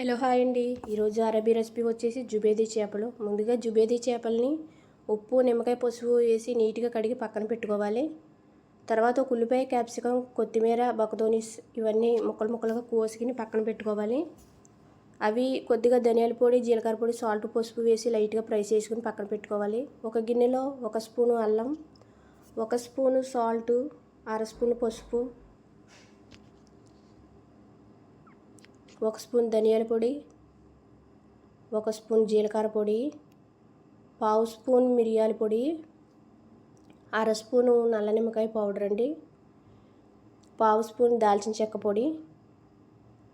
Hello hi అండి. ఈరోజు అరబీ recipe వచ్చేసి జుబేదీ చేపలు. ముందుగా జుబేదీ చేపల్ని ఉప్పు నిమ్మకాయ పసుపు వేసి నీట్గా కడిగి పక్కన పెట్టుకోవాలి. తర్వాత ఒక ఉల్లిపాయ క్యాప్సికం కొత్తిమీర బకదోనిస్ ఇవన్నీ ముక్కలుగా కోసుకుని పక్కన పెట్టుకోవాలి. అవి కొద్దిగా ధనియాల పొడి జీలకర్ర పొడి సాల్ట్ పసుపు వేసి లైట్గా ఫ్రై చేసుకుని పక్కన పెట్టుకోవాలి. ఒక గిన్నెలో 1 స్పూను అల్లం, 1 స్పూను సాల్టు, 1/2 స్పూను పసుపు, 1 స్పూన్ ధనియాల పొడి, 1 స్పూన్ జీలకర్ర పొడి, 1/2 స్పూన్ మిరియాల పొడి, 1/2 స్పూను నల్ల నిమ్మకాయ పౌడర్ అండి, 1/2 స్పూన్ దాల్చిన చెక్క పొడి,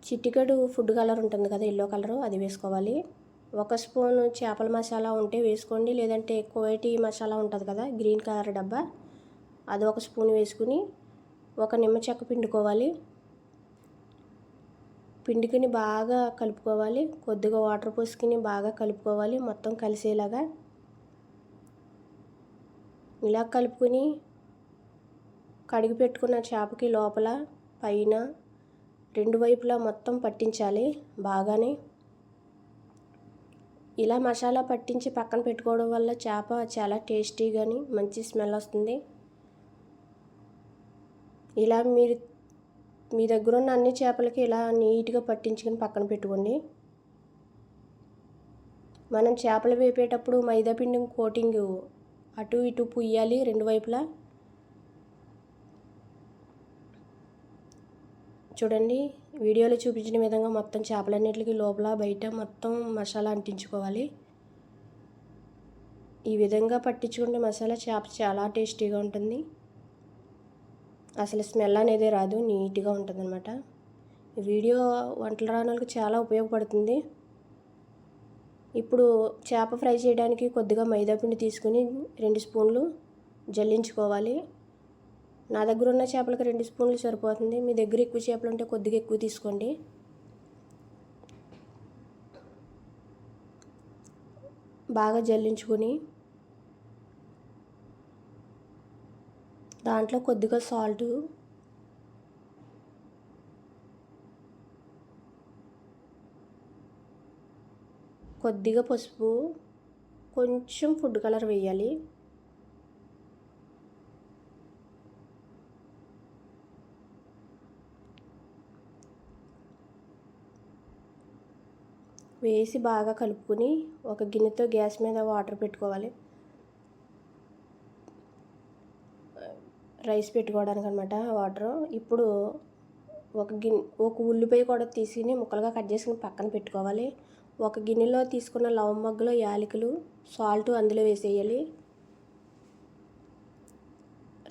చిటికెడు ఫుడ్ కలర్ ఉంటుంది కదా ఎల్లో కలరు అది వేసుకోవాలి. 1 స్పూన్ చేపల మసాలా ఉంటే వేసుకోండి, లేదంటే కువైటీ మసాలా ఉంటుంది కదా గ్రీన్ కలర్ డబ్బా అది 1 స్పూన్ వేసుకుని ఒక నిమ్మ చెక్క పిండుకోవాలి. పిండికిని బాగా కలుపుకోవాలి. కొద్దిగా వాటర్ పోసుకుని బాగా కలుపుకోవాలి మొత్తం కలిసేలాగా. ఇలా కలుపుకొని కడిగి పెట్టుకున్న చేపకి లోపల పైన 2 వైపులా మొత్తం పట్టించాలి బాగానే. ఇలా మసాలా పట్టించి పక్కన పెట్టుకోవడం వల్ల చేప చాలా టేస్టీగాని మంచి స్మెల్ వస్తుంది. ఇలా మీ దగ్గర ఉన్న అన్ని చేపలకి ఇలా నీట్గా పట్టించుకొని పక్కన పెట్టుకోండి. మనం చేపలు వేపేటప్పుడు మైదా పిండి కోటింగ్ అటు ఇటు పుయ్యాలి 2 వైపులా. చూడండి వీడియోలో చూపించిన విధంగా మొత్తం చేపలన్నిటికి లోపల బయట మొత్తం మసాలా అంటించుకోవాలి. ఈ విధంగా పట్టించుకుంటే మసాలా చేప చాలా టేస్టీగా ఉంటుంది. అసలు స్మెల్ అనేది రాదు, నీట్గా ఉంటుంది అన్నమాట. ఈ వీడియో వంటలు రాని వాళ్ళకి చాలా ఉపయోగపడుతుంది. ఇప్పుడు చేప ఫ్రై చేయడానికి కొద్దిగా మైదా పిండి తీసుకుని 2 స్పూన్లు జల్లించుకోవాలి. నా దగ్గర ఉన్న చేపలకు 2 స్పూన్లు సరిపోతుంది. మీ దగ్గర ఎక్కువ చేపలు ఉంటే కొద్దిగా ఎక్కువ తీసుకోండి. బాగా జల్లించుకొని దాంట్లో కొద్దిగా సాల్టు, కొద్దిగా పసుపు, కొంచెం ఫుడ్ కలర్ వేయాలి. వేసి బాగా కలుపుకొని ఒక గిన్నెతో గ్యాస్ మీద వాటర్ పెట్టుకోవాలి. రైస్ పెట్టుకోవడానికి అనమాట వాటర్. ఇప్పుడు ఒక ఉల్లిపాయ కూడా తీసుకుని ముక్కలుగా కట్ చేసుకుని పక్కన పెట్టుకోవాలి. ఒక గిన్నెలో తీసుకున్న లవంగలు యాలకులు సాల్ట్ అందులో వేసేయాలి.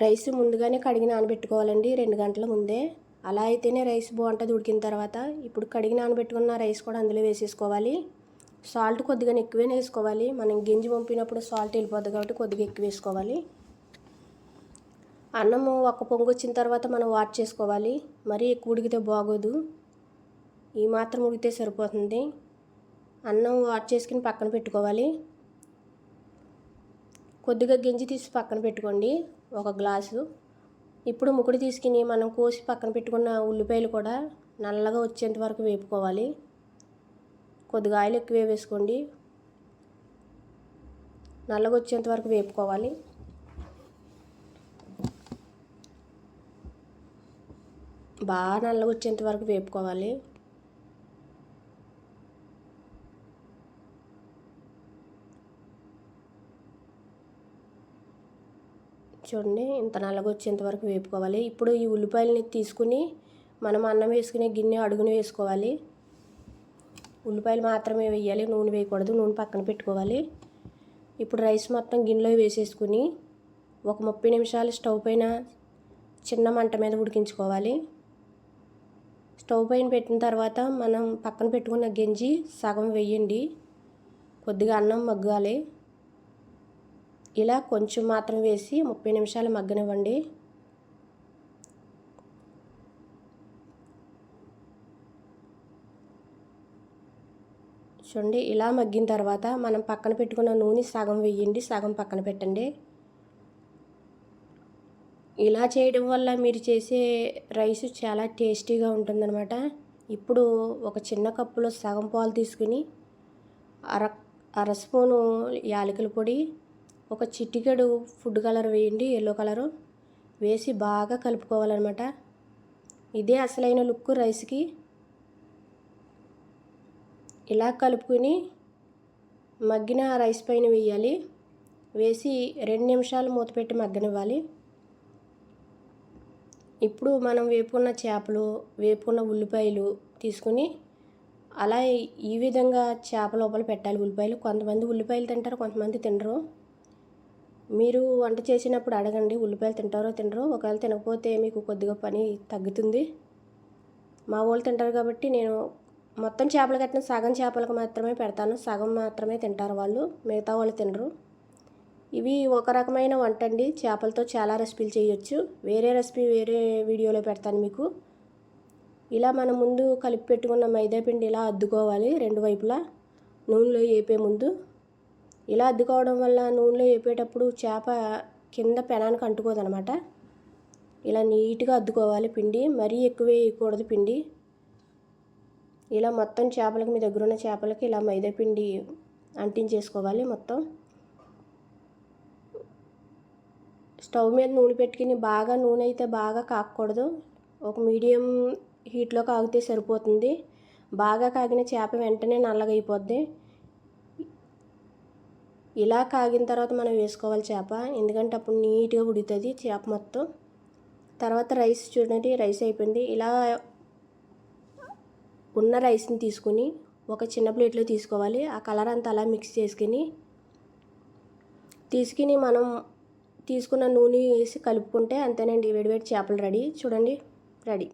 రైస్ ముందుగానే కడిగి నానబెట్టుకోవాలండి 2 గంటల ముందే. అలా అయితేనే రైస్ బాగుంటుంది ఉడికిన తర్వాత. ఇప్పుడు కడిగి నానబెట్టుకున్న రైస్ కూడా అందులో వేసేసుకోవాలి. సాల్ట్ కొద్దిగా ఎక్కువనే వేసుకోవాలి. మనం గింజి పంపినప్పుడు సాల్ట్ వెళ్ళిపోద్ది కాబట్టి కొద్దిగా ఎక్కువ వేసుకోవాలి. అన్నము ఒక పొంగు వచ్చిన తర్వాత మనం వాష్ చేసుకోవాలి. మరీ ఎక్కువ ఉడికితే బాగోదు, ఈ మాత్రం ఉడికితే సరిపోతుంది. అన్నం వాష్ చేసుకుని పక్కన పెట్టుకోవాలి. కొద్దిగా గంజి తీసి పక్కన పెట్టుకోండి 1 గ్లాసు. ఇప్పుడు ముకుడు తీసుకుని మనం కోసి పక్కన పెట్టుకున్న ఉల్లిపాయలు కూడా నల్లగా వచ్చేంత వరకు వేపుకోవాలి. కొద్దిగా ఆయిల్ ఎక్కువ వేసుకోండి, నల్లగా వచ్చేంత వరకు వేపుకోవాలి. బాగా నల్లగా వచ్చేంత వరకు వేపుకోవాలి. చూడండి ఇంత నల్లగా వచ్చేంత వరకు వేపుకోవాలి. ఇప్పుడు ఈ ఉల్లిపాయలని తీసుకుని మనం అన్నం వేసుకునే గిన్నె అడుగున వేసుకోవాలి. ఉల్లిపాయలు మాత్రమే వేయాలి, నూనె వేయకూడదు. నూనె పక్కన పెట్టుకోవాలి. ఇప్పుడు రైస్ మొత్తం గిన్నెలో వేసేసుకుని ఒక 30 నిమిషాలు స్టవ్ పైన చిన్న మంట మీద ఉడికించుకోవాలి. స్టవ్ పైన పెట్టిన తర్వాత మనం పక్కన పెట్టుకున్న గంజి సగం వేయండి. కొద్దిగా అన్నం మగ్గాలి. ఇలా కొంచెం మాత్రం వేసి 30 నిమిషాలు మగ్గనివ్వండి. చూడండి ఇలా మగ్గిన తర్వాత మనం పక్కన పెట్టుకున్న నూనె సగం వేయండి, సగం పక్కన పెట్టండి. ఇలా చేయడం వల్ల మీరు చేసే రైస్ చాలా టేస్టీగా ఉంటుందన్నమాట. ఇప్పుడు ఒక చిన్న కప్పులో సగం పాలు తీసుకుని అర స్పూను యాలకుల పొడి, ఒక చిటికెడు ఫుడ్ కలర్ వేయండి, ఎల్లో కలరు వేసి బాగా కలుపుకోవాలన్నమాట. ఇదే అసలైన లుక్ రైస్కి. ఇలా కలుపుకొని మగ్గిన రైస్ పైన వేయాలి. వేసి 2 నిమిషాలు మూత పెట్టి మగ్గనివ్వాలి. ఇప్పుడు మనం వేపుకున్న చేపలు, వేపుకున్న ఉల్లిపాయలు తీసుకుని అలా ఈ విధంగా చేప లోపల పెట్టాలి ఉల్లిపాయలు. కొంతమంది ఉల్లిపాయలు తింటారు, కొంతమంది తినరు. మీరు వంట చేసినప్పుడు అడగండి ఉల్లిపాయలు తింటారో తినరో. ఒకవేళ తినకపోతే మీకు కొద్దిగా పని తగ్గుతుంది. మా వాళ్ళు తింటారు కాబట్టి నేను మొత్తం చేపలు కట్టిన సగం చేపలకు మాత్రమే పెడతాను. సగం మాత్రమే తింటారు వాళ్ళు, మిగతా వాళ్ళు తినరు. ఇవి ఒక రకమైన వంట అండి. చేపలతో చాలా రెసిపీలు చేయొచ్చు. వేరే రెసిపీ వేరే వీడియోలో పెడతాను మీకు. ఇలా మనం ముందు కలిపి పెట్టుకున్న మైదా పిండి ఇలా అద్దుకోవాలి 2 వైపులా నూనెలో వేపే ముందు. ఇలా అద్దుకోవడం వల్ల నూనెలో వేపేటప్పుడు చేప కింద పెనానికి అంటుకోదనమాట. ఇలా నీట్గా అద్దుకోవాలి పిండి. మరీ ఎక్కువ వేయకూడదు పిండి. ఇలా మొత్తం చేపలకి, మీ దగ్గర ఉన్న చేపలకి ఇలా మైదా పిండి అంటించేసుకోవాలి మొత్తం. స్టవ్ మీద నూనె పెట్టుకుని బాగా నూనె అయితే బాగా కాగకూడదు, ఒక మీడియం హీట్లో కాగితే సరిపోతుంది. బాగా కాగిన చేప వెంటనే నల్లగా అయిపోద్ది. ఇలా కాగిన తర్వాత మనం వేసుకోవాలి చేప, ఎందుకంటే అప్పుడు నీట్గా ఉడుకుతుంది చేప మొత్తం. తర్వాత రైస్ చూడండి, రైస్ అయిపోయింది. ఇలా ఉన్న రైస్ని తీసుకుని ఒక చిన్న ప్లేట్లో తీసుకోవాలి. ఆ కలర్ అంతా అలా మిక్స్ తీసుకుని మనం తీసుకున్న నూనె వేసి కలుపుకుంటే అంతేనండి, వేడివేడి చేపలు రెడీ. చూడండి, రెడీ.